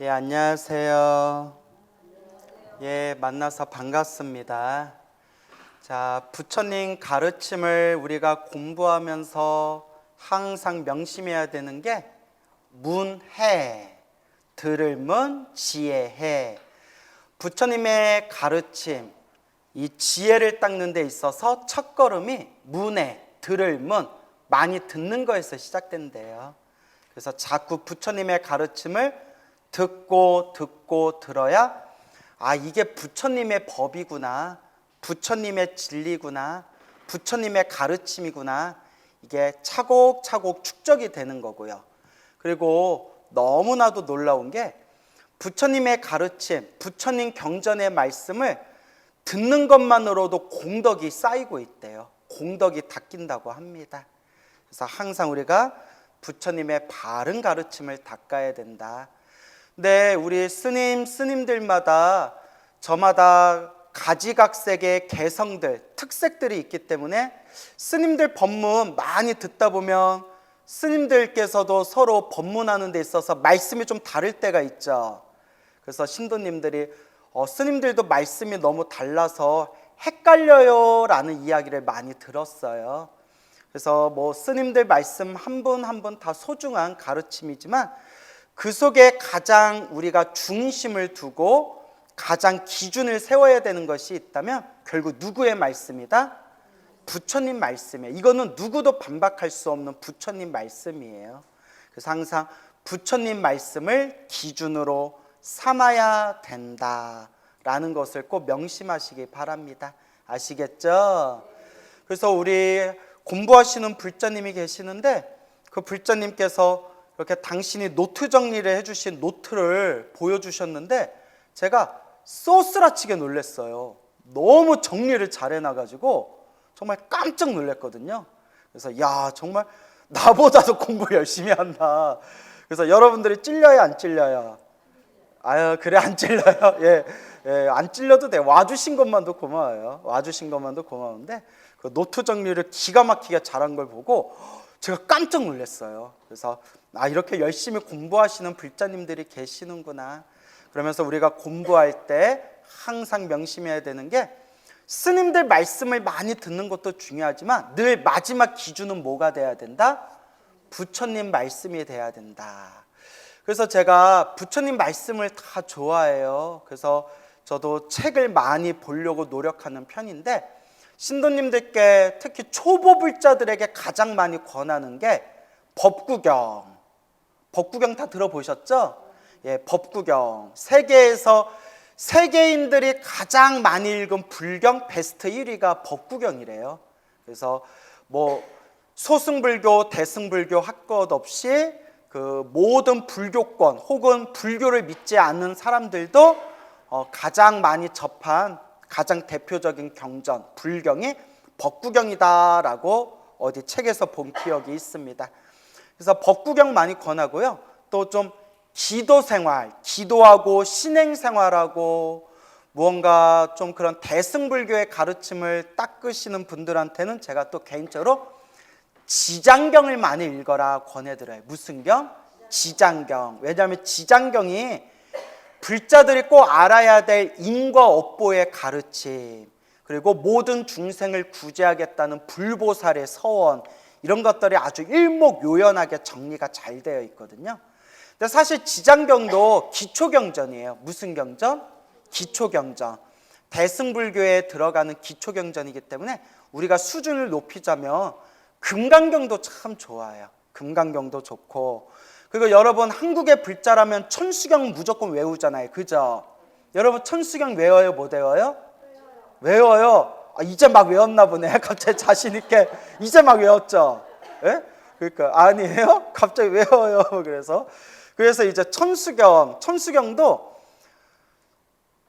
예, 안녕하세요. 예, 만나서 반갑습니다. 자, 부처님 가르침을 우리가 공부하면서 항상 명심해야 되는 게 문해, 들을 문, 지혜해. 부처님의 가르침, 이 지혜를 닦는 데 있어서 첫걸음이 문해, 들을 문, 많이 듣는 거에서 시작된대요. 그래서 자꾸 부처님의 가르침을 듣고 들어야 이게 부처님의 법이구나, 부처님의 진리구나, 부처님의 가르침이구나, 이게 차곡차곡 축적이 되는 거고요. 그리고 너무나도 놀라운 게 부처님의 가르침, 부처님 경전의 말씀을 듣는 것만으로도 공덕이 쌓이고 있대요. 공덕이 닦인다고 합니다. 그래서 항상 우리가 부처님의 바른 가르침을 닦아야 된다. 네, 우리 스님들마다 저마다 가지각색의 개성들, 특색들이 있기 때문에 스님들 법문 많이 듣다 보면 스님들께서도 서로 법문하는 데 있어서 말씀이 좀 다를 때가 있죠. 그래서 신도님들이 스님들도 말씀이 너무 달라서 헷갈려요 라는 이야기를 많이 들었어요. 그래서 스님들 말씀 한 분 한 분 다 소중한 가르침이지만 그 속에 가장 우리가 중심을 두고 가장 기준을 세워야 되는 것이 있다면 결국 누구의 말씀이다? 부처님 말씀이에요. 이거는 누구도 반박할 수 없는 부처님 말씀이에요. 그래서 항상 부처님 말씀을 기준으로 삼아야 된다라는 것을 꼭 명심하시기 바랍니다. 아시겠죠? 그래서 우리 공부하시는 불자님이 계시는데 그 불자님께서 이렇게 당신이 노트 정리를 해주신 노트를 보여주셨는데 제가 쏘스라치게 놀랐어요. 너무 정리를 잘 해놔가지고 정말 깜짝 놀랐거든요. 그래서 정말 나보다도 공부 열심히 한다. 그래서 여러분들이 찔려야 안 찔려요? 그래, 안 찔려요. 예, 안 찔려도 돼. 와주신 것만도 고마워요. 와주신 것만도 고마운데 그 노트 정리를 기가 막히게 잘한 걸 보고 제가 깜짝 놀랐어요. 그래서 이렇게 열심히 공부하시는 불자님들이 계시는구나. 그러면서 우리가 공부할 때 항상 명심해야 되는 게 스님들 말씀을 많이 듣는 것도 중요하지만 늘 마지막 기준은 뭐가 돼야 된다? 부처님 말씀이 돼야 된다. 그래서 제가 부처님 말씀을 다 좋아해요. 그래서 저도 책을 많이 보려고 노력하는 편인데 신도님들께 특히 초보 불자들에게 가장 많이 권하는 게 법구경. 법구경 다 들어보셨죠? 예, 법구경. 세계인들이 가장 많이 읽은 불경 베스트 1위가 법구경이래요. 그래서 소승불교, 대승불교 할 것 없이 그 모든 불교권 혹은 불교를 믿지 않는 사람들도 가장 많이 접한 가장 대표적인 경전, 불경이 법구경이다라고 어디 책에서 본 기억이 있습니다. 그래서 법구경 많이 권하고요. 또 좀 기도 생활, 기도하고 신행 생활하고 무언가 좀 그런 대승불교의 가르침을 닦으시는 분들한테는 제가 또 개인적으로 지장경을 많이 읽어라 권해드려요. 무슨 경? 지장경. 왜냐하면 지장경이 불자들이 꼭 알아야 될 인과 업보의 가르침, 그리고 모든 중생을 구제하겠다는 불보살의 서원, 이런 것들이 아주 일목요연하게 정리가 잘 되어 있거든요. 근데 사실 지장경도 기초경전이에요. 무슨 경전? 기초경전. 대승불교에 들어가는 기초경전이기 때문에 우리가 수준을 높이자면 금강경도 참 좋아요. 금강경도 좋고, 그리고 여러분 한국의 불자라면 천수경 무조건 외우잖아요. 그죠? 여러분 천수경 외워요? 못 외워요? 외워요. 이제 막 외웠나 보네. 갑자기 자신 있게 이제 막 외웠죠? 예? 그러니까 아니에요? 갑자기 외워요. 그래서 이제 천수경도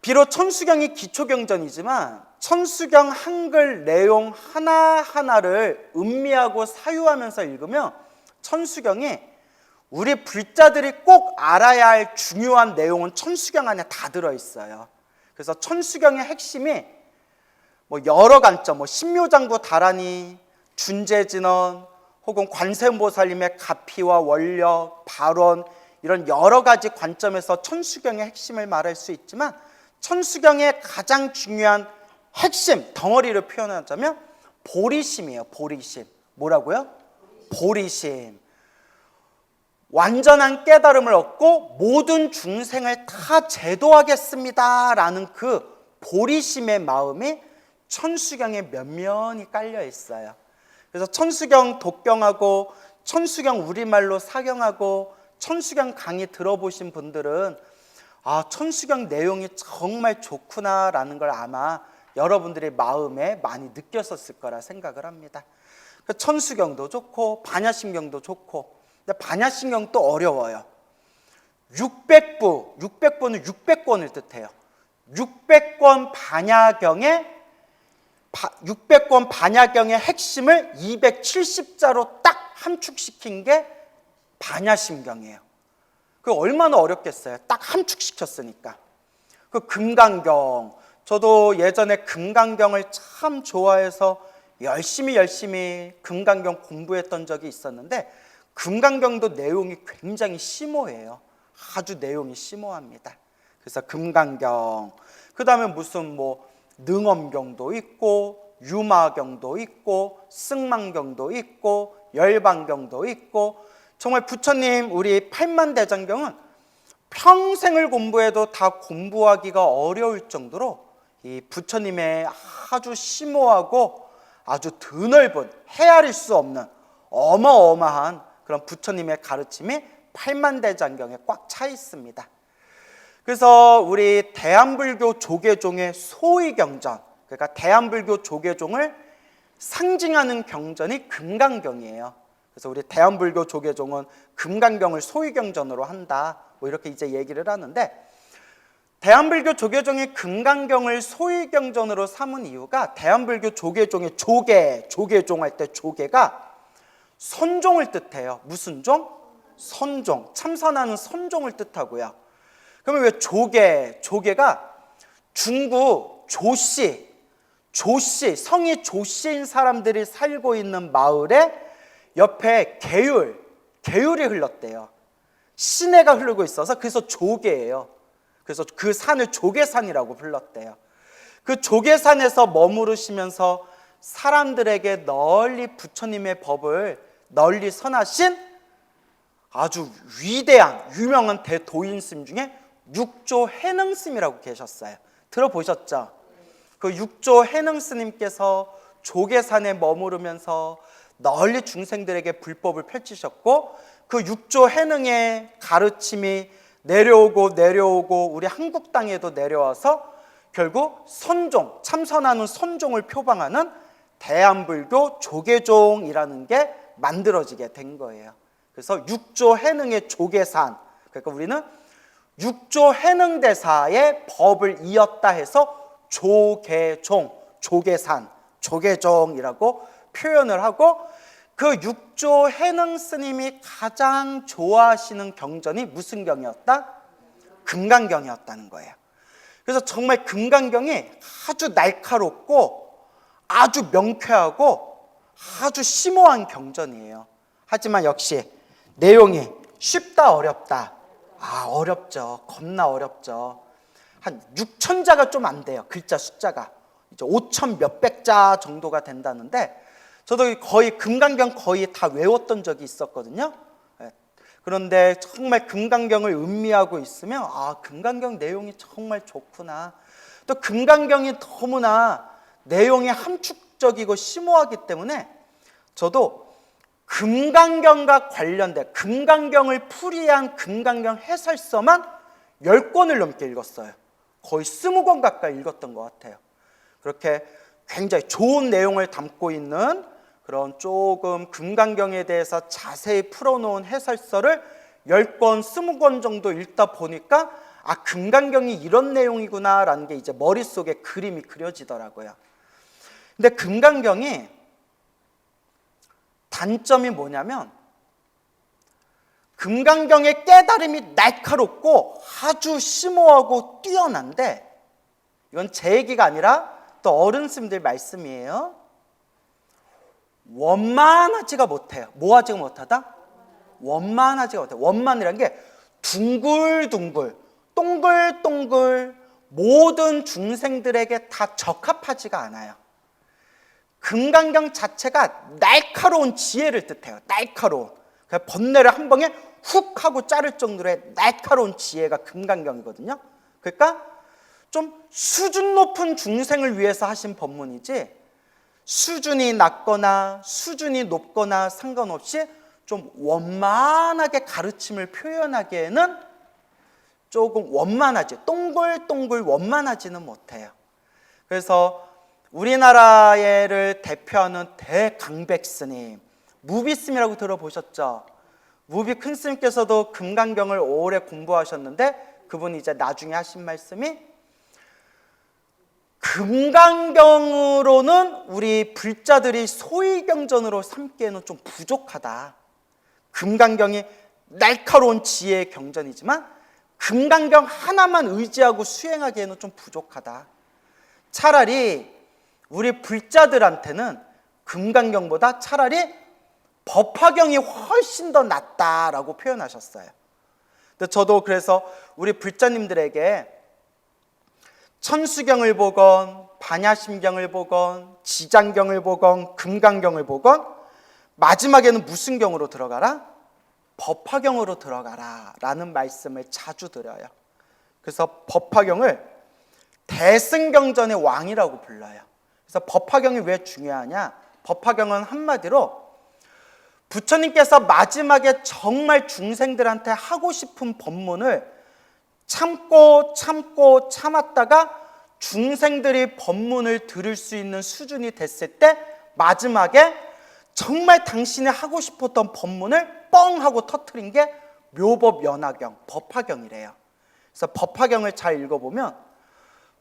비록 천수경이 기초경전이지만 천수경 한글 내용 하나하나를 음미하고 사유하면서 읽으면 천수경이 우리 불자들이 꼭 알아야 할 중요한 내용은 천수경 안에 다 들어있어요. 그래서 천수경의 핵심이 여러 관점, 신묘장구 다라니, 준재진언, 혹은 관세음보살님의 가피와 원력, 발언, 이런 여러 가지 관점에서 천수경의 핵심을 말할 수 있지만 천수경의 가장 중요한 핵심 덩어리를 표현하자면 보리심이에요. 보리심. 뭐라고요? 보리심. 완전한 깨달음을 얻고 모든 중생을 다 제도하겠습니다 라는 그 보리심의 마음이 천수경에 면면이 깔려 있어요. 그래서 천수경 독경하고 천수경 우리말로 사경하고 천수경 강의 들어보신 분들은 천수경 내용이 정말 좋구나라는 걸 아마 여러분들의 마음에 많이 느꼈었을 거라 생각을 합니다. 천수경도 좋고 반야심경도 좋고, 근데 반야심경도 어려워요. 600부는 600권을 뜻해요. 600권 반야경의 핵심을 270자로 딱 함축시킨 게 반야심경이에요. 그 얼마나 어렵겠어요. 딱 함축시켰으니까. 그 금강경, 저도 예전에 금강경을 참 좋아해서 열심히 금강경 공부했던 적이 있었는데, 금강경도 내용이 굉장히 심오해요. 아주 내용이 심오합니다. 그래서 금강경, 그 다음에 무슨 능엄경도 있고 유마경도 있고 승망경도 있고 열반경도 있고, 정말 부처님 우리 팔만대장경은 평생을 공부해도 다 공부하기가 어려울 정도로 이 부처님의 아주 심오하고 아주 드넓은 헤아릴 수 없는 어마어마한 그런 부처님의 가르침이 팔만대장경에 꽉 차 있습니다. 그래서 우리 대한불교 조계종의 소위경전, 그러니까 대한불교 조계종을 상징하는 경전이 금강경이에요. 그래서 우리 대한불교 조계종은 금강경을 소위경전으로 한다, 이렇게 이제 얘기를 하는데, 대한불교 조계종이 금강경을 소위경전으로 삼은 이유가 대한불교 조계종의 조계종 할 때 조계가 선종을 뜻해요. 무슨 종? 선종, 참선하는 선종을 뜻하고요. 그러면 왜 조계가 중국 조씨, 성이 조씨인 사람들이 살고 있는 마을에 옆에 개율이 흘렀대요. 시내가 흐르고 있어서 그래서 조계예요. 그래서 그 산을 조계산이라고 불렀대요. 그 조계산에서 머무르시면서 사람들에게 널리 부처님의 법을 널리 선하신 아주 위대한 유명한 대도인스님 중에 육조 해능스님이라고 계셨어요. 들어보셨죠? 그 육조 해능스님께서 조계산에 머무르면서 널리 중생들에게 불법을 펼치셨고, 그 육조 해능의 가르침이 내려오고 우리 한국 땅에도 내려와서 결국 선종, 참선하는 선종을 표방하는 대한불교 조계종이라는 게 만들어지게 된 거예요. 그래서 육조 해능의 조계산, 그러니까 우리는 육조 해능대사의 법을 이었다 해서 조계종, 조계산, 조계종이라고 표현을 하고, 그 육조 해능 스님이 가장 좋아하시는 경전이 무슨 경이었다? 금강경이었다는 거예요. 그래서 정말 금강경이 아주 날카롭고 아주 명쾌하고 아주 심오한 경전이에요. 하지만 역시 내용이 쉽다 어렵다? 어렵죠. 겁나 어렵죠. 한 6,000자가 좀 안 돼요. 글자 숫자가 이제 5,000 몇백 자 정도가 된다는데, 저도 거의 금강경 거의 다 외웠던 적이 있었거든요. 그런데 정말 금강경을 음미하고 있으면 금강경 내용이 정말 좋구나. 또 금강경이 너무나 내용이 함축적이고 심오하기 때문에 저도 금강경과 관련된 금강경을 풀이한 금강경 해설서만 10권을 넘게 읽었어요. 거의 20권 가까이 읽었던 것 같아요. 그렇게 굉장히 좋은 내용을 담고 있는 그런 조금 금강경에 대해서 자세히 풀어놓은 해설서를 10권, 20권 정도 읽다 보니까 금강경이 이런 내용이구나 라는 게 이제 머릿속에 그림이 그려지더라고요. 근데 금강경이 단점이 뭐냐면, 금강경의 깨달음이 날카롭고 아주 심오하고 뛰어난데, 이건 제 얘기가 아니라 또 어른스님들 말씀이에요. 원만하지가 못해요. 뭐 하지가 못하다? 원만하지가 못해요. 원만이라는 게 둥글둥글 동글동글 모든 중생들에게 다 적합하지가 않아요. 금강경 자체가 날카로운 지혜를 뜻해요. 날카로운. 번뇌를 한 방에 훅 하고 자를 정도의 날카로운 지혜가 금강경이거든요. 그러니까 좀 수준 높은 중생을 위해서 하신 법문이지, 수준이 낮거나 수준이 높거나 상관없이 좀 원만하게 가르침을 표현하기에는 조금 원만하지, 동글동글 원만하지는 못해요. 그래서 우리나라를 대표하는 대강백 스님, 무비 스님이라고 들어보셨죠? 무비 큰 스님께서도 금강경을 오래 공부하셨는데 그분이 이제 나중에 하신 말씀이, 금강경으로는 우리 불자들이 소위경전으로 삼기에는 좀 부족하다. 금강경이 날카로운 지혜의 경전이지만 금강경 하나만 의지하고 수행하기에는 좀 부족하다. 차라리 우리 불자들한테는 금강경보다 차라리 법화경이 훨씬 더 낫다라고 표현하셨어요. 근데 저도 그래서 우리 불자님들에게 천수경을 보건 반야심경을 보건 지장경을 보건 금강경을 보건 마지막에는 무슨 경으로 들어가라? 법화경으로 들어가라 라는 말씀을 자주 드려요. 그래서 법화경을 대승경전의 왕이라고 불러요. 그래서 법화경이 왜 중요하냐? 법화경은 한마디로 부처님께서 마지막에 정말 중생들한테 하고 싶은 법문을 참고 참았다가 중생들이 법문을 들을 수 있는 수준이 됐을 때 마지막에 정말 당신이 하고 싶었던 법문을 뻥 하고 터뜨린 게 묘법연화경, 법화경이래요. 그래서 법화경을 잘 읽어보면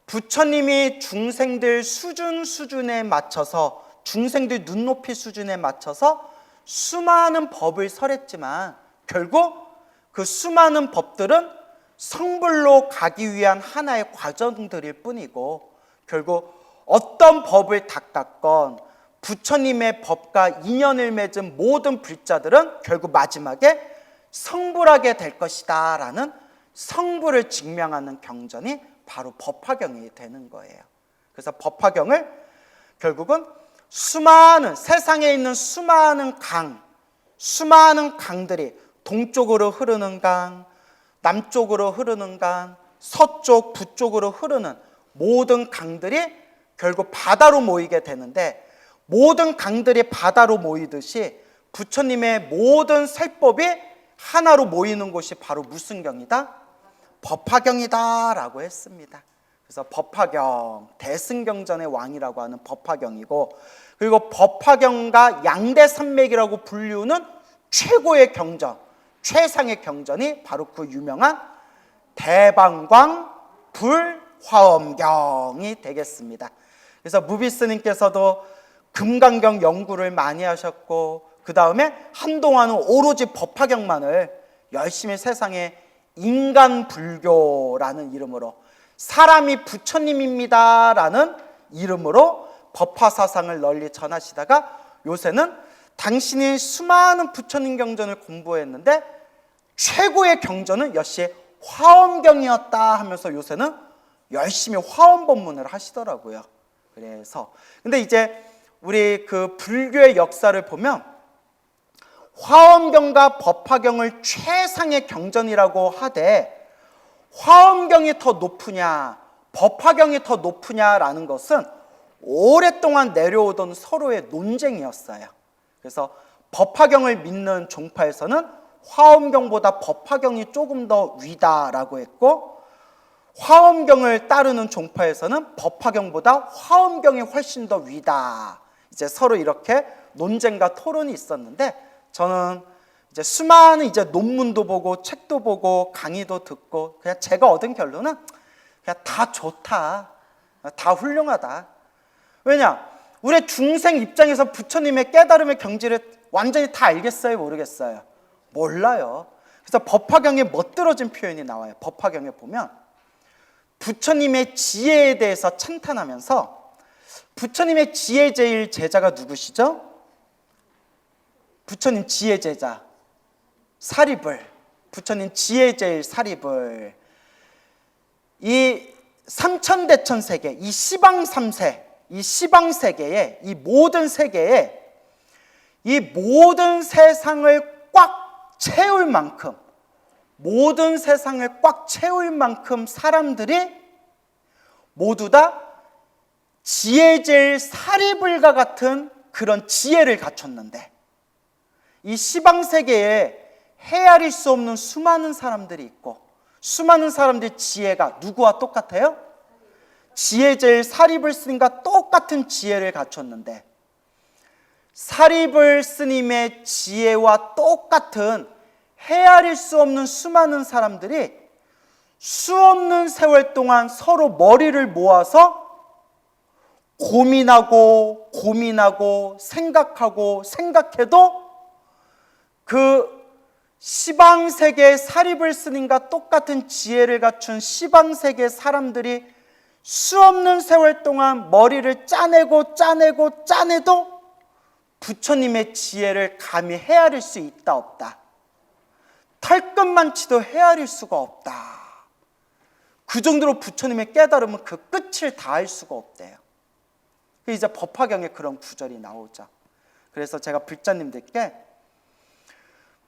부처님이 중생들 수준에 맞춰서, 중생들 눈높이 수준에 맞춰서 수많은 법을 설했지만 결국 그 수많은 법들은 성불로 가기 위한 하나의 과정들일 뿐이고, 결국 어떤 법을 닦았건 부처님의 법과 인연을 맺은 모든 불자들은 결국 마지막에 성불하게 될 것이다 라는 성불을 증명하는 경전이 바로 법화경이 되는 거예요. 그래서 법화경을 결국은 수많은, 세상에 있는 수많은 강들이 동쪽으로 흐르는 강, 남쪽으로 흐르는 강, 서쪽, 북쪽으로 흐르는 모든 강들이 결국 바다로 모이게 되는데, 모든 강들이 바다로 모이듯이 부처님의 모든 설법이 하나로 모이는 곳이 바로 무슨 경이다? 법화경이다 라고 했습니다. 그래서 법화경, 대승경전의 왕이라고 하는 법화경이고, 그리고 법화경과 양대산맥이라고 불리우는 최고의 경전, 최상의 경전이 바로 그 유명한 대방광 불화엄경이 되겠습니다. 그래서 무비스님께서도 금강경 연구를 많이 하셨고, 그 다음에 한동안은 오로지 법화경만을 열심히 세상에 인간불교라는 이름으로, 사람이 부처님입니다 라는 이름으로 법화사상을 널리 전하시다가 요새는 당신이 수많은 부처님 경전을 공부했는데 최고의 경전은 역시 화엄경이었다 하면서 요새는 열심히 화엄법문을 하시더라고요. 그래서 근데 이제 우리 그 불교의 역사를 보면 화엄경과 법화경을 최상의 경전이라고 하되, 화엄경이 더 높으냐 법화경이 더 높으냐라는 것은 오랫동안 내려오던 서로의 논쟁이었어요. 그래서 법화경을 믿는 종파에서는 화엄경보다 법화경이 조금 더 위다라고 했고, 화엄경을 따르는 종파에서는 법화경보다 화엄경이 훨씬 더 위다, 이제 서로 이렇게 논쟁과 토론이 있었는데, 저는 이제 수많은 이제 논문도 보고 책도 보고 강의도 듣고 그냥 제가 얻은 결론은 그냥 다 좋다, 다 훌륭하다. 왜냐? 우리 중생 입장에서 부처님의 깨달음의 경지를 완전히 다 알겠어요? 모르겠어요? 몰라요. 그래서 법화경에 멋들어진 표현이 나와요. 법화경에 보면 부처님의 지혜에 대해서 찬탄하면서, 부처님의 지혜 제일 제자가 누구시죠? 부처님 지혜 제자 사리불. 부처님 지혜제일 사립을 이 삼천대천 세계, 이 시방 3세, 이 시방 세계에, 이 모든 세계에 이 모든 세상을 꽉 채울 만큼, 모든 세상을 꽉 채울 만큼 사람들이 모두 다 지혜제일 사리불과 같은 그런 지혜를 갖췄는데, 이 시방 세계에 헤아릴 수 없는 수많은 사람들이 있고, 수많은 사람들의 지혜가 누구와 똑같아요? 지혜제일 사리불 스님과 똑같은 지혜를 갖췄는데, 사리불 스님의 지혜와 똑같은 헤아릴 수 없는 수많은 사람들이 수없는 세월 동안 서로 머리를 모아서 고민하고 생각해도 그 시방세계 사리불 스님과 똑같은 지혜를 갖춘 시방세계 사람들이 수없는 세월 동안 머리를 짜내도 부처님의 지혜를 감히 헤아릴 수 있다 없다. 털끝만 치도 헤아릴 수가 없다. 그 정도로 부처님의 깨달음은 그 끝을 다할 수가 없대요. 이제 법화경에 그런 구절이 나오죠. 그래서 제가 불자님들께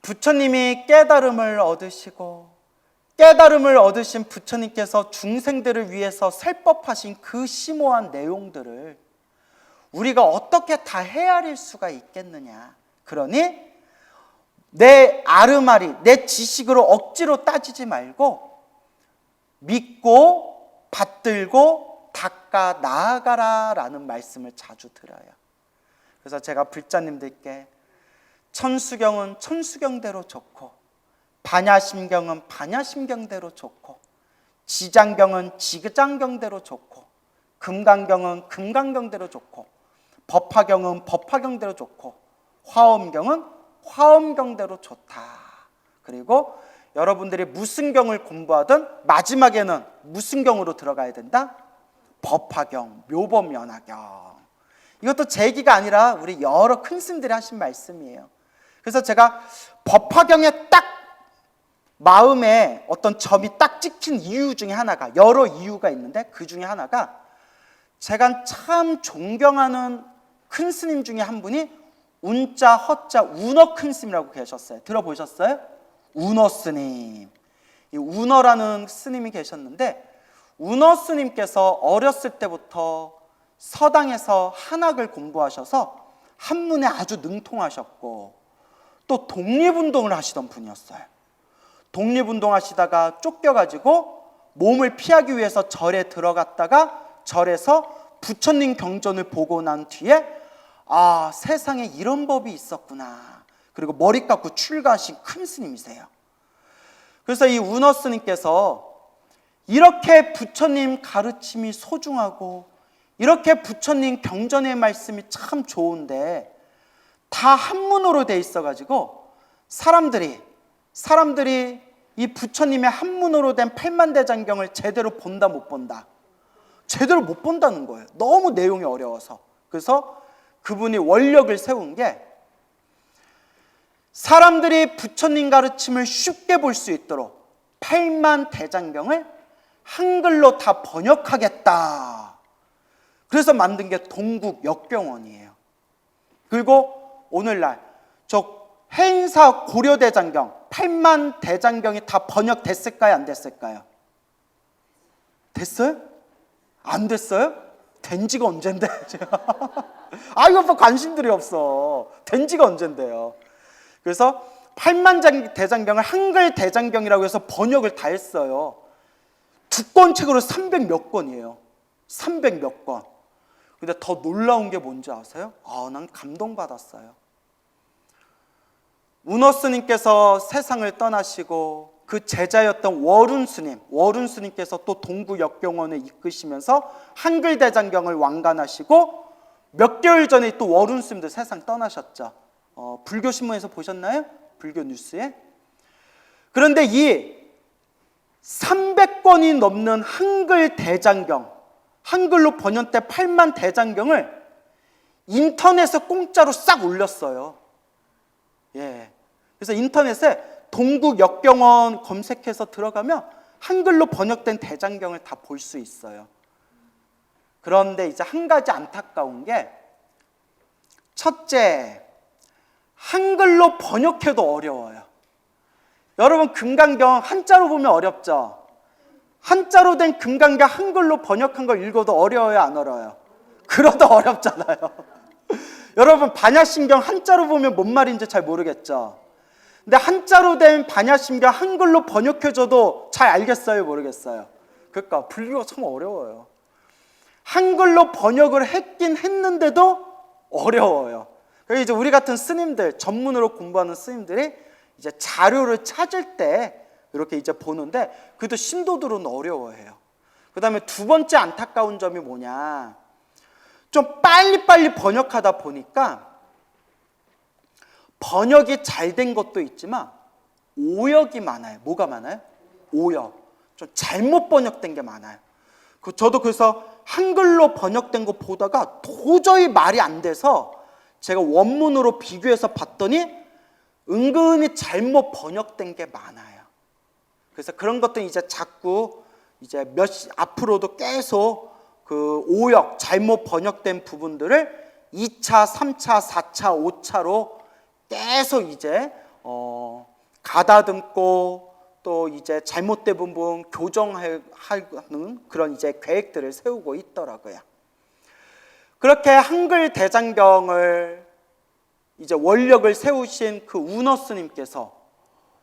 부처님이 깨달음을 얻으시고, 깨달음을 얻으신 부처님께서 중생들을 위해서 설법하신 그 심오한 내용들을 우리가 어떻게 다 헤아릴 수가 있겠느냐. 그러니 내 아르마리, 내 지식으로 억지로 따지지 말고 믿고 받들고 닦아 나아가라 라는 말씀을 자주 드려요. 그래서 제가 불자님들께 천수경은 천수경대로 좋고, 반야심경은 반야심경대로 좋고, 지장경은 지장경대로 좋고, 금강경은 금강경대로 좋고, 법화경은 법화경대로 좋고, 화엄경은 화엄경대로 좋다. 그리고 여러분들이 무슨 경을 공부하든 마지막에는 무슨 경으로 들어가야 된다? 법화경, 묘법연화경. 이것도 제 얘기가 아니라 우리 여러 큰 스님들이 하신 말씀이에요. 그래서 제가 법화경에 딱 마음에 어떤 점이 딱 찍힌 이유 중에 하나가, 여러 이유가 있는데 그 중에 하나가, 제가 참 존경하는 큰 스님 중에 한 분이 운자 허자 운어 큰 스님이라고 계셨어요. 들어보셨어요? 운어 스님. 이 운어라는 스님이 계셨는데, 운어 스님께서 어렸을 때부터 서당에서 한학을 공부하셔서 한문에 아주 능통하셨고, 또 독립운동을 하시던 분이었어요. 독립운동 하시다가 쫓겨가지고 몸을 피하기 위해서 절에 들어갔다가 절에서 부처님 경전을 보고 난 뒤에 아, 세상에 이런 법이 있었구나. 그리고 머리 깎고 출가하신 큰 스님이세요. 그래서 이 운어 스님께서 이렇게 부처님 가르침이 소중하고, 이렇게 부처님 경전의 말씀이 참 좋은데 다 한문으로 돼 있어가지고 사람들이 이 부처님의 한문으로 된 팔만대장경을 제대로 본다 못 본다? 제대로 못 본다는 거예요. 너무 내용이 어려워서. 그래서 그분이 원력을 세운 게, 사람들이 부처님 가르침을 쉽게 볼 수 있도록 팔만대장경을 한글로 다 번역하겠다. 그래서 만든 게 동국역경원이에요. 그리고 오늘날 저 해인사 고려대장경, 팔만대장경이 다 번역됐을까요? 안 됐을까요? 됐어요? 안 됐어요? 된 지가 언젠데? 아, 이거 뭐 관심들이 없어. 된 지가 언젠데요. 그래서 팔만대장경을 한글 대장경이라고 해서 번역을 다 했어요. 두꺼운 책으로 300 몇 권이에요. 300 몇 권. 근데 더 놀라운 게 뭔지 아세요? 난 감동받았어요. 운어 스님께서 세상을 떠나시고 그 제자였던 월운 스님께서 또 동국역경원을 이끄시면서 한글 대장경을 완간하시고, 몇 개월 전에 또 월운 스님도 세상 떠나셨죠. 불교 신문에서 보셨나요? 불교 뉴스에. 그런데 이 300권이 넘는 한글 대장경, 한글로 번역된 팔만대장경을 인터넷에 공짜로 싹 올렸어요. 예. 그래서 인터넷에 동국역경원 검색해서 들어가면 한글로 번역된 대장경을 다 볼 수 있어요. 그런데 이제 한 가지 안타까운 게, 첫째, 한글로 번역해도 어려워요. 여러분, 금강경 한자로 보면 어렵죠? 한자로 된 금강경 한글로 번역한 걸 읽어도 어려워요, 안 어려워요? 그러도 어렵잖아요. 여러분, 반야심경 한자로 보면 뭔 말인지 잘 모르겠죠? 근데 한자로 된 반야심경 한글로 번역해줘도 잘 알겠어요, 모르겠어요? 그러니까 분류가 참 어려워요. 한글로 번역을 했긴 했는데도 어려워요. 그래서 이제 우리 같은 스님들, 전문으로 공부하는 스님들이 이제 자료를 찾을 때 이렇게 이제 보는데, 그래도 신도들은 어려워해요. 그 다음에 두 번째 안타까운 점이 뭐냐, 좀 빨리빨리 번역하다 보니까 번역이 잘 된 것도 있지만 오역이 많아요. 뭐가 많아요? 오역. 좀 잘못 번역된 게 많아요. 저도 그래서 한글로 번역된 거 보다가 도저히 말이 안 돼서 제가 원문으로 비교해서 봤더니 은근히 잘못 번역된 게 많아요. 그래서 그런 것도 이제 자꾸 이제 앞으로도 계속 그 오역, 잘못 번역된 부분들을 2차, 3차, 4차, 5차로 계속 이제 가다듬고 또 이제 잘못된 부분 교정하는 그런 이제 계획들을 세우고 있더라고요. 그렇게 한글 대장경을 이제 원력을 세우신 그 운어 스님께서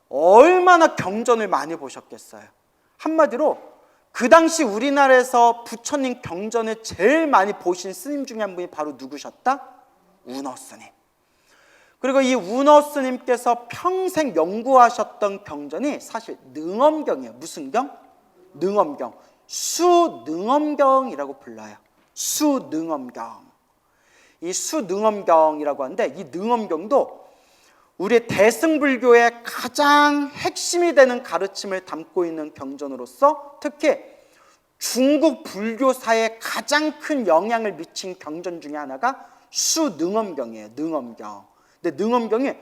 얼마나 경전을 많이 보셨겠어요. 한마디로 그 당시 우리나라에서 부처님 경전을 제일 많이 보신 스님 중에 한 분이 바로 누구셨다? 운어 스님. 그리고 이 운어 스님께서 평생 연구하셨던 경전이 사실 능엄경이에요. 무슨 경? 능엄경. 수능엄경이라고 불러요. 수능엄경. 이 수능엄경이라고 하는데, 이 능엄경도 우리 대승불교의 가장 핵심이 되는 가르침을 담고 있는 경전으로서 특히 중국 불교사에 가장 큰 영향을 미친 경전 중에 하나가 수능엄경이에요. 능엄경. 근데 능엄경이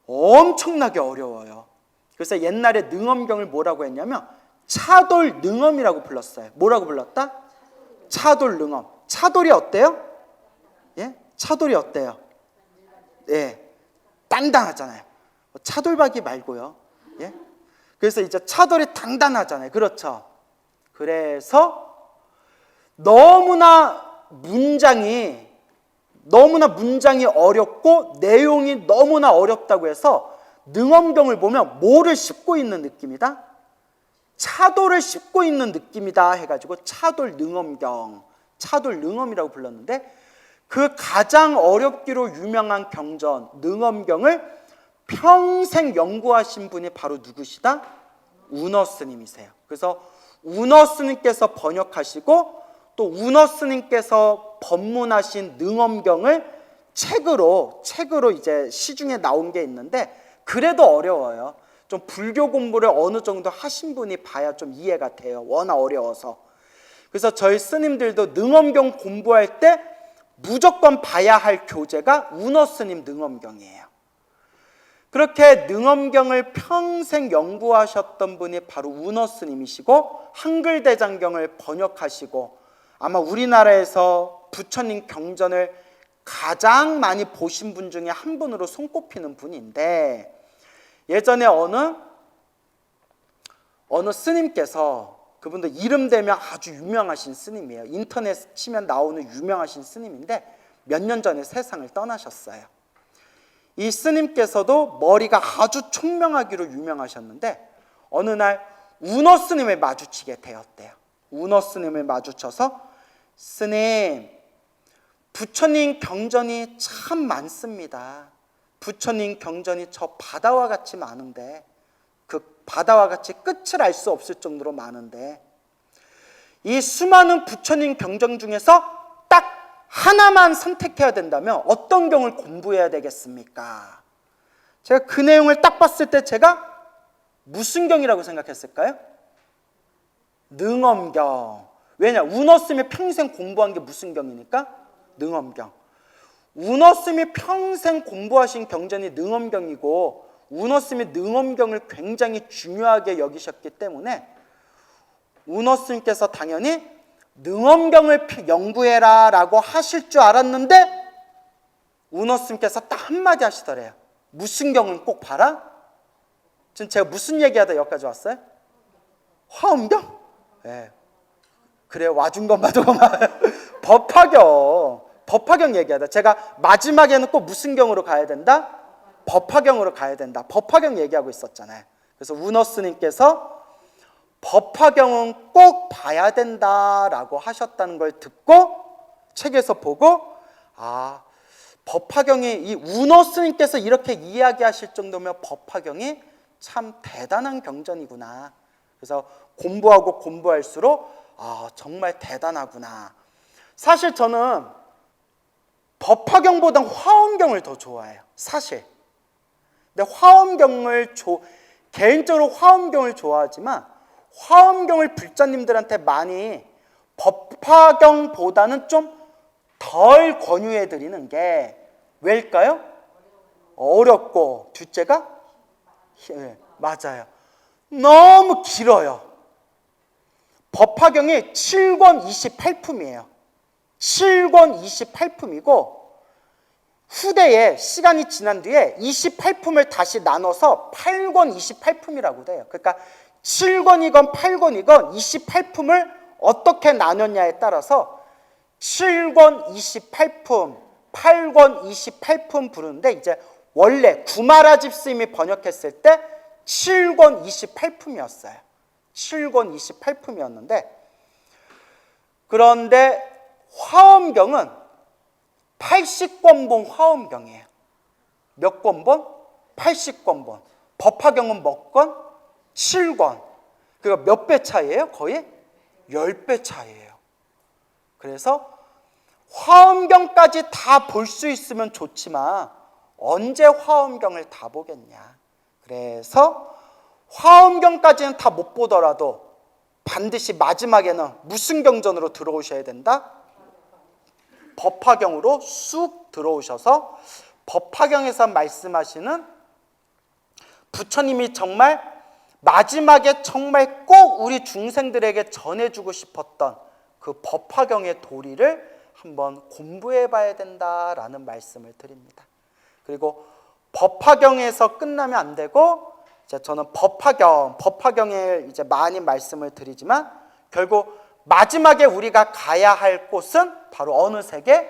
엄청나게 어려워요. 그래서 옛날에 능엄경을 뭐라고 했냐면 차돌 능엄이라고 불렀어요. 뭐라고 불렀다? 차돌 능엄. 차돌이 어때요? 예? 차돌이 어때요? 예. 단단하잖아요. 차돌박이 말고요. 예? 그래서 이제 차돌이 단단하잖아요. 그렇죠? 그래서 너무나 문장이 어렵고 내용이 너무나 어렵다고 해서 능엄경을 보면 뭐를 씹고 있는 느낌이다? 차돌을 씹고 있는 느낌이다 해가지고 차돌 능엄경, 차돌 능엄이라고 불렀는데, 그 가장 어렵기로 유명한 경전 능엄경을 평생 연구하신 분이 바로 누구시다? 운어 스님이세요. 그래서 운어 스님께서 번역하시고 또 운어 스님께서 법문하신 능엄경을 책으로 이제 시중에 나온 게 있는데, 그래도 어려워요. 좀 불교 공부를 어느 정도 하신 분이 봐야 좀 이해가 돼요. 워낙 어려워서. 그래서 저희 스님들도 능엄경 공부할 때 무조건 봐야 할 교재가 운어 스님 능엄경이에요. 그렇게 능엄경을 평생 연구하셨던 분이 바로 운어 스님이시고, 한글 대장경을 번역하시고, 아마 우리나라에서 부처님 경전을 가장 많이 보신 분 중에 한 분으로 손꼽히는 분인데, 예전에 어느 스님께서, 그분도 이름 대면 아주 유명하신 스님이에요. 인터넷 치면 나오는 유명하신 스님인데 몇 년 전에 세상을 떠나셨어요. 이 스님께서도 머리가 아주 총명하기로 유명하셨는데, 어느 날 운어 스님을 마주치게 되었대요. 운어 스님을 마주쳐서, 스님, 부처님 경전이 참 많습니다. 부처님 경전이 저 바다와 같이 많은데, 그 바다와 같이 끝을 알 수 없을 정도로 많은데, 이 수많은 부처님 경전 중에서 딱 하나만 선택해야 된다면 어떤 경을 공부해야 되겠습니까? 제가 그 내용을 딱 봤을 때 제가 무슨 경이라고 생각했을까요? 능엄경. 왜냐? 운어 스님이 평생 공부한 게 무슨 경이니까? 능엄경. 운어 스님이 평생 공부하신 경전이 능엄경이고, 운어스님이 능엄경을 굉장히 중요하게 여기셨기 때문에 운어스님께서 당연히 능엄경을 연구해라 라고 하실 줄 알았는데 운어스님께서 딱 한마디 하시더래요. 무슨 경은 꼭 봐라? 지금 제가 무슨 얘기하다 여기까지 왔어요? 화엄경? 네. 그래, 와준 것만 도 법화경 얘기하다. 제가 마지막에는 꼭 무슨 경으로 가야 된다? 법화경으로 가야 된다. 법화경 얘기하고 있었잖아요. 그래서 운어스님께서 법화경은 꼭 봐야 된다라고 하셨다는 걸 듣고 책에서 보고 법화경이 이 운어스님께서 이렇게 이야기하실 정도면 법화경이 참 대단한 경전이구나. 그래서 공부하고 공부할수록 정말 대단하구나. 사실 저는 법화경보다 화엄경을 더 좋아해요. 사실. 근데 개인적으로 화엄경을 좋아하지만 화엄경을 불자님들한테 많이 법화경보다는 좀 덜 권유해 드리는 게 왜일까요? 어렵고 둘째가 맞아요. 너무 길어요. 법화경이 7권 28품이에요. 7권 28품이고 후대에 시간이 지난 뒤에 28품을 다시 나눠서 8권 28품이라고 돼요. 그러니까 7권이건 8권이건 28품을 어떻게 나눴냐에 따라서 7권 28품, 8권 28품 부르는데 이제 원래 구마라집 스님이 번역했을 때 7권 28품이었어요. 7권 28품이었는데 그런데 화엄경은 80권본 화엄경이에요. 몇 권본? 80권본. 법화경은 몇 권? 7권. 그러니까 몇 배 차이예요? 거의 10배 차이예요. 그래서 화엄경까지 다 볼 수 있으면 좋지만 언제 화엄경을 다 보겠냐. 그래서 화엄경까지는 다 못 보더라도 반드시 마지막에는 무슨 경전으로 들어오셔야 된다? 법화경으로 쑥 들어오셔서 법화경에서 말씀하시는 부처님이 정말 마지막에 정말 꼭 우리 중생들에게 전해주고 싶었던 그 법화경의 도리를 한번 공부해 봐야 된다라는 말씀을 드립니다. 그리고 법화경에서 끝나면 안 되고 이제 저는 법화경에 이제 많이 말씀을 드리지만 결국 마지막에 우리가 가야 할 곳은 바로 어느 세계?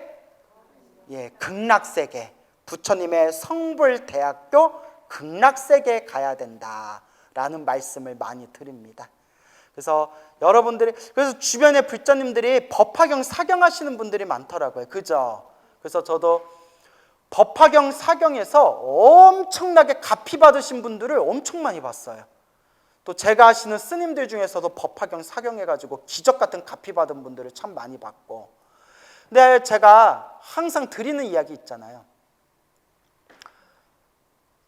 극락세계. 부처님의 성불대학교 극락세계에 가야 된다라는 말씀을 많이 드립니다. 그래서 여러분들이 그래서 주변에 불자님들이 법화경 사경하시는 분들이 많더라고요. 그죠? 그래서 저도 법화경 사경에서 엄청나게 가피 받으신 분들을 엄청 많이 봤어요. 또 제가 아시는 스님들 중에서도 법화경 사경해가지고 기적 같은 가피 받은 분들을 참 많이 봤고, 근데 제가 항상 드리는 이야기 있잖아요.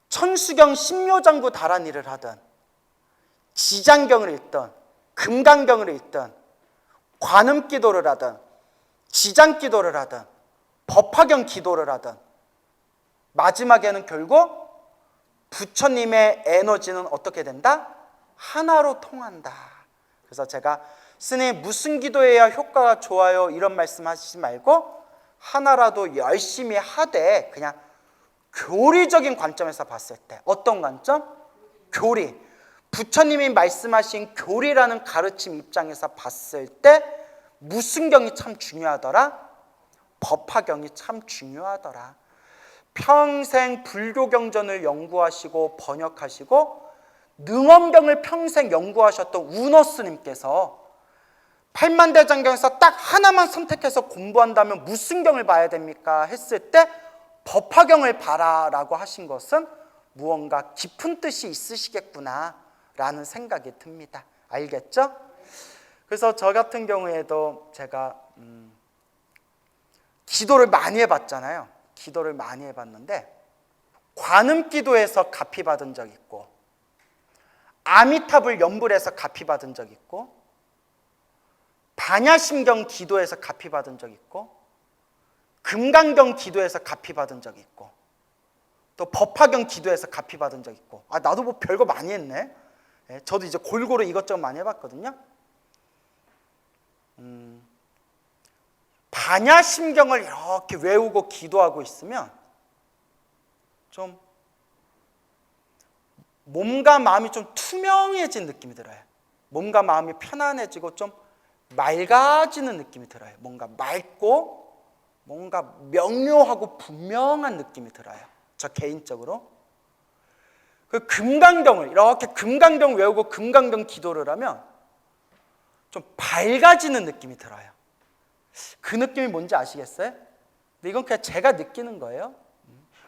천수경 신묘장구 다란이를 하든 지장경을 읽든 금강경을 읽든 관음기도를 하든 지장기도를 하든 법화경 기도를 하든 마지막에는 결국 부처님의 에너지는 어떻게 된다? 하나로 통한다. 그래서 제가 스님 무슨 기도해야 효과가 좋아요 이런 말씀 하시지 말고 하나라도 열심히 하되 그냥 교리적인 관점에서 봤을 때 어떤 관점? 교리. 부처님이 말씀하신 교리라는 가르침 입장에서 봤을 때 무슨 경이 참 중요하더라? 법화경이 참 중요하더라. 평생 불교 경전을 연구하시고 번역하시고 능엄경을 평생 연구하셨던 운어스님께서 팔만대장경에서 딱 하나만 선택해서 공부한다면 무슨 경을 봐야 됩니까? 했을 때 법화경을 봐라 라고 하신 것은 무언가 깊은 뜻이 있으시겠구나 라는 생각이 듭니다. 알겠죠? 그래서 저 같은 경우에도 제가 기도를 많이 해봤잖아요. 기도를 많이 해봤는데 관음기도에서 가피 받은 적 있고 아미타불 연불에서 가피 받은 적 있고 반야심경 기도에서 가피 받은 적 있고 금강경 기도에서 가피 받은 적 있고 또 법화경 기도해서 가피 받은 적 있고. 나도 뭐 별거 많이 했네. 예, 저도 이제 골고루 이것저것 많이 해봤거든요. 반야심경을 이렇게 외우고 기도하고 있으면 좀 몸과 마음이 좀 투명해진 느낌이 들어요. 몸과 마음이 편안해지고 좀 맑아지는 느낌이 들어요. 뭔가 맑고 뭔가 명료하고 분명한 느낌이 들어요. 저 개인적으로. 그 금강경을 이렇게 금강경 외우고 금강경 기도를 하면 좀 밝아지는 느낌이 들어요. 그 느낌이 뭔지 아시겠어요? 근데 이건 그냥 제가 느끼는 거예요.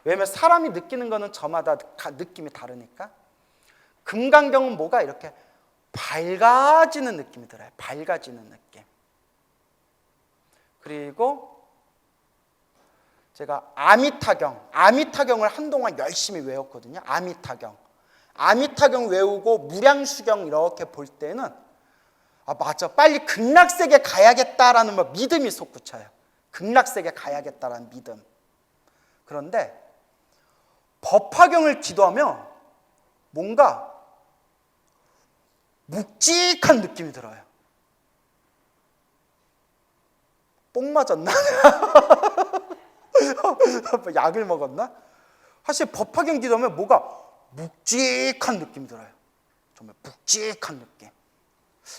왜냐면 사람이 느끼는 거는 저마다 느낌이 다르니까. 금강경은 뭐가 이렇게 밝아지는 느낌이 들어요. 밝아지는 느낌. 그리고 제가 아미타경을 한동안 열심히 외웠거든요. 아미타경 외우고 무량수경 이렇게 볼 때는 맞아, 빨리 극락세계 가야겠다라는 믿음이 솟구쳐요. 극락세계 가야겠다라는 믿음. 그런데 법화경을 기도하면 뭔가 묵직한 느낌이 들어요. 뽕 맞았나? 약을 먹었나? 사실 법화경 기도하면 뭐가 묵직한 느낌이 들어요. 정말 묵직한 느낌.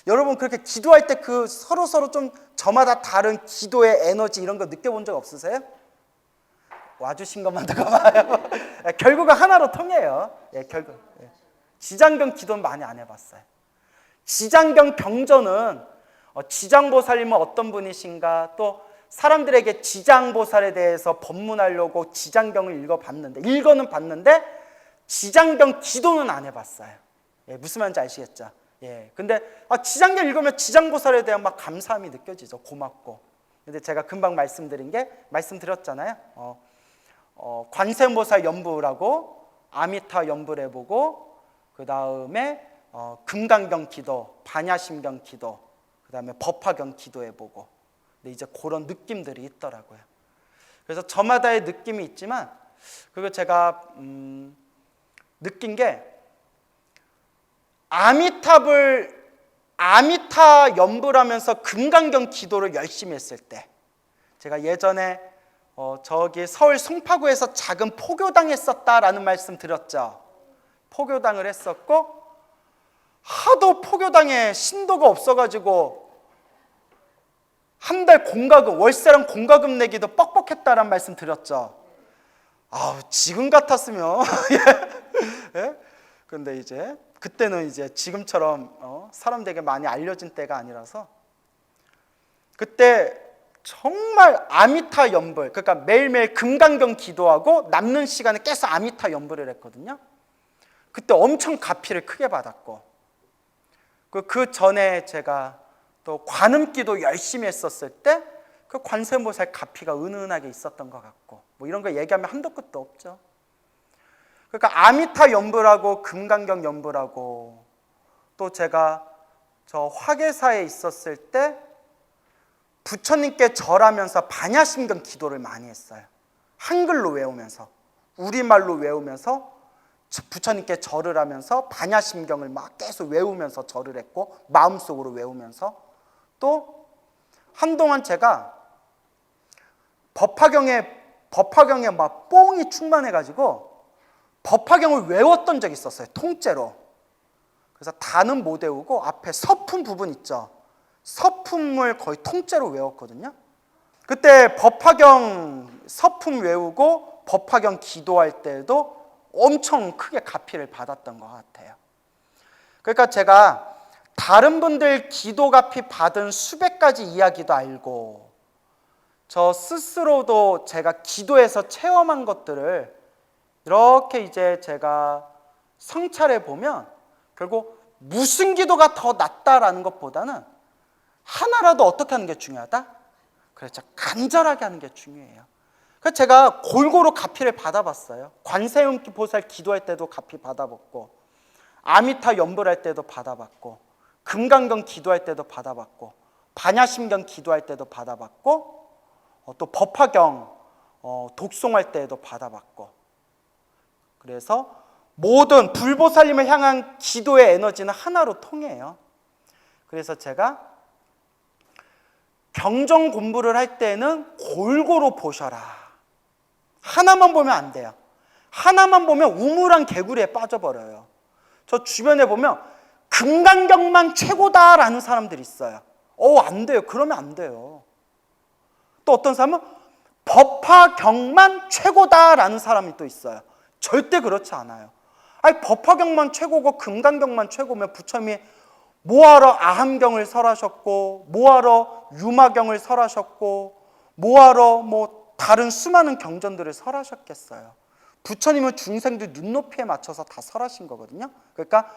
여러분 그렇게 기도할 때 그 서로 좀 저마다 다른 기도의 에너지 이런 거 느껴본 적 없으세요? 와주신 것만 더 고마워요. 결국은 하나로 통해요. 결국 지장경 기도는 많이 안 해봤어요. 지장경 경전은 지장보살님은 어떤 분이신가, 또 사람들에게 지장보살에 대해서 법문하려고 지장경을 읽어는 봤는데 지장경 기도는 안 해봤어요. 무슨 말인지 아시겠죠? 근데 지장경 읽으면 지장보살에 대한 감사함이 느껴지죠. 고맙고. 근데 제가 금방 말씀드렸잖아요. 관세음보살 연부라고 아미타 연부를 해보고, 그 다음에 금강경 기도, 반야심경 기도, 그 다음에 법화경 기도해보고. 근데 이제 그런 느낌들이 있더라고요. 그래서 저마다의 느낌이 있지만, 그리고 제가 느낀 게 아미타 연부를 하면서 금강경 기도를 열심히 했을 때, 제가 예전에 저기 서울 송파구에서 작은 포교당 했었다라는 말씀 드렸죠. 포교당을 했었고, 하도 포교당에 신도가 없어가지고 한 달 공과금, 월세랑 공과금 내기도 뻑뻑했다라는 말씀 드렸죠. 지금 같았으면 근데 이제 그때는 이제 지금처럼 사람 되게 많이 알려진 때가 아니라서, 그때 정말 아미타 연불, 그러니까 매일매일 금강경 기도하고 남는 시간에 계속 아미타 연불을 했거든요. 그때 엄청 가피를 크게 받았고, 그 전에 제가 또 관음기도 열심히 했었을 때 그 관세음보살 가피가 은은하게 있었던 것 같고, 이런 거 얘기하면 한도 끝도 없죠. 그러니까 아미타 연불하고 금강경 연불하고, 또 제가 저 화계사에 있었을 때 부처님께 절하면서 반야심경 기도를 많이 했어요. 한글로 외우면서, 우리말로 외우면서 부처님께 절을 하면서 반야심경을 계속 외우면서 절을 했고, 마음속으로 외우면서, 또 한동안 제가 법화경에 뽕이 충만해가지고 법화경을 외웠던 적이 있었어요. 통째로. 그래서 다는 못 외우고 앞에 서품 부분 있죠. 서품을 거의 통째로 외웠거든요. 그때 법화경 서품 외우고 법화경 기도할 때도 엄청 크게 가피를 받았던 것 같아요. 그러니까 제가 다른 분들 기도 가피 받은 수백 가지 이야기도 알고, 저 스스로도 제가 기도해서 체험한 것들을 이렇게 이제 제가 성찰해 보면, 결국 무슨 기도가 더 낫다라는 것보다는 하나라도 어떻게 하는 게 중요하다? 그렇죠. 간절하게 하는 게 중요해요. 그래서 제가 골고루 가피를 받아봤어요. 관세음보살 기도할 때도 가피 받아봤고, 아미타 연불할 때도 받아봤고, 금강경 기도할 때도 받아봤고, 반야심경 기도할 때도 받아봤고, 또 법화경 독송할 때도 받아봤고. 그래서 모든 불보살님을 향한 기도의 에너지는 하나로 통해요. 그래서 제가 경전 공부를 할 때는 골고루 보셔라. 하나만 보면 안 돼요. 하나만 보면 우물한 개구리에 빠져버려요. 저 주변에 보면 금강경만 최고다라는 사람들이 있어요. 안 돼요. 그러면 안 돼요. 또 어떤 사람은 법화경만 최고다라는 사람이 또 있어요. 절대 그렇지 않아요. 아니, 법화경만 최고고 금강경만 최고면 부처님이 뭐하러 아함경을 설하셨고, 뭐하러 유마경을 설하셨고, 뭐하러 다른 수많은 경전들을 설하셨겠어요. 부처님은 중생들 눈높이에 맞춰서 다 설하신 거거든요. 그러니까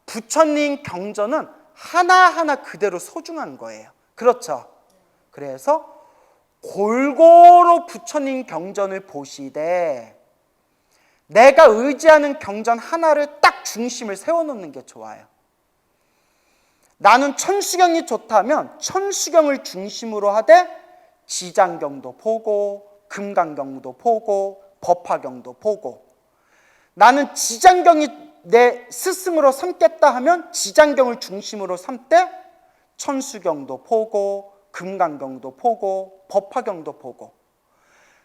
부처님 경전은 하나하나 그대로 소중한 거예요. 그렇죠? 그래서 골고루 부처님 경전을 보시되 내가 의지하는 경전 하나를 딱 중심을 세워놓는 게 좋아요. 나는 천수경이 좋다면 천수경을 중심으로 하되 지장경도 보고 금강경도 보고 법화경도 보고, 나는 지장경이 내 스승으로 삼겠다 하면 지장경을 중심으로 삼되 천수경도 보고 금강경도 보고 법화경도 보고,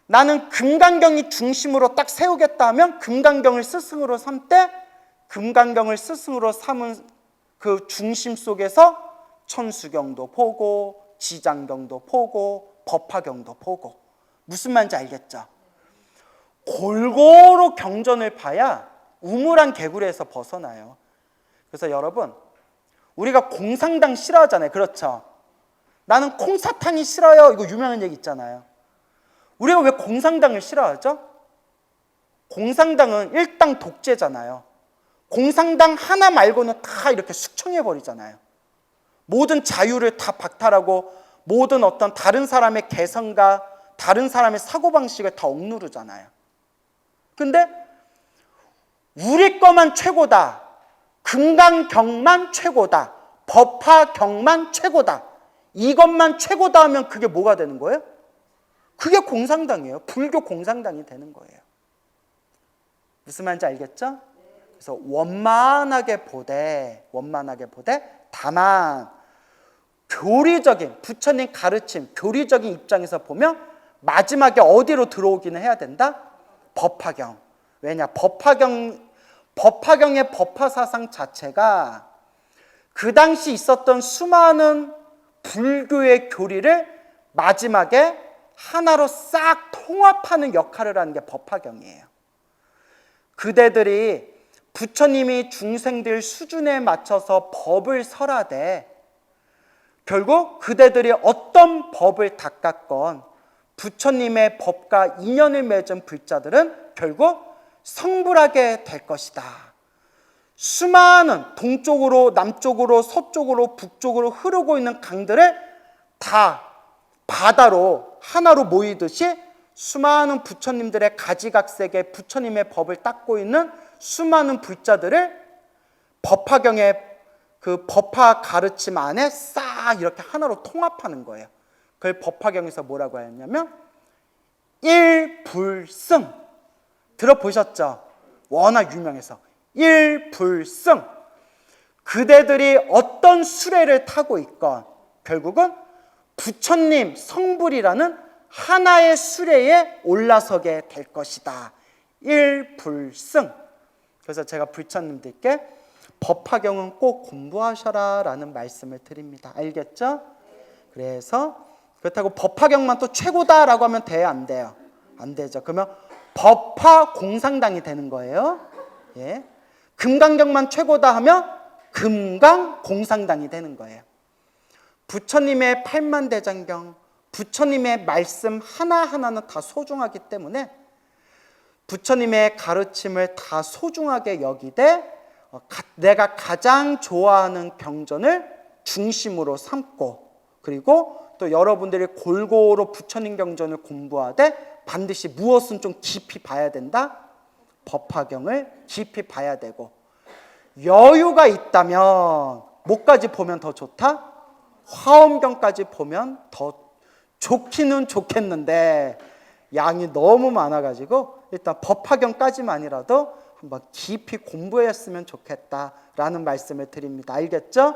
나는 금강경이 중심으로 딱 세우겠다 하면 금강경을 스승으로 삼되 금강경을 스승으로 삼은 그 중심 속에서 천수경도 보고 지장경도 보고 법화경도 보고. 무슨 말인지 알겠죠? 골고루 경전을 봐야 우물한 개구리에서 벗어나요. 그래서 여러분, 우리가 공상당 싫어하잖아요. 그렇죠? 나는 콩사탕이 싫어요. 이거 유명한 얘기 있잖아요. 우리가 왜 공상당을 싫어하죠? 공상당은 일당 독재잖아요. 공상당 하나 말고는 다 이렇게 숙청해버리잖아요. 모든 자유를 다 박탈하고 모든 어떤 다른 사람의 개성과 다른 사람의 사고방식을 다 억누르잖아요. 근데 우리 거만 최고다, 금강경만 최고다, 법화경만 최고다, 이것만 최고다 하면 그게 뭐가 되는 거예요? 그게 공상당이에요. 불교 공상당이 되는 거예요. 무슨 말인지 알겠죠? 그래서 원만하게 보되 다만 교리적인 부처님 가르침, 교리적인 입장에서 보면 마지막에 어디로 들어오기는 해야 된다? 법화경. 왜냐? 법화경의 법화사상 자체가 그 당시 있었던 수많은 불교의 교리를 마지막에 하나로 싹 통합하는 역할을 하는 게 법화경이에요. 그대들이 부처님이 중생들 수준에 맞춰서 법을 설하되 결국 그대들이 어떤 법을 닦았건 부처님의 법과 인연을 맺은 불자들은 결국 성불하게 될 것이다. 수많은 동쪽으로 남쪽으로 서쪽으로 북쪽으로 흐르고 있는 강들을 다 바다로 하나로 모이듯이 수많은 부처님들의 가지각색의 부처님의 법을 닦고 있는 수많은 불자들을 법화경의 그 법화 가르침 안에 싹 이렇게 하나로 통합하는 거예요. 그걸 법화경에서 뭐라고 하냐면 일불승. 들어보셨죠? 워낙 유명해서 일불승. 그대들이 어떤 수레를 타고 있건 결국은 부처님 성불이라는 하나의 수레에 올라서게 될 것이다. 일불승. 그래서 제가 불자님들께 법화경은 꼭 공부하셔라 라는 말씀을 드립니다. 알겠죠? 그래서 그렇다고 법화경만 또 최고다라고 하면 돼요? 안 돼요? 안 되죠. 그러면 법화 공상당이 되는 거예요. 예. 금강경만 최고다 하면 금강 공상당이 되는 거예요. 부처님의 팔만대장경, 부처님의 말씀 하나하나는 다 소중하기 때문에 부처님의 가르침을 다 소중하게 여기되 내가 가장 좋아하는 경전을 중심으로 삼고, 그리고 또 여러분들이 골고루 부처님 경전을 공부하되 반드시 무엇은 좀 깊이 봐야 된다? 법화경을 깊이 봐야 되고, 여유가 있다면 뭐까지 보면 더 좋다? 화엄경까지 보면 더 좋기는 좋겠는데 양이 너무 많아가지고 일단 법화경까지만이라도 한번 깊이 공부했으면 좋겠다라는 말씀을 드립니다. 알겠죠?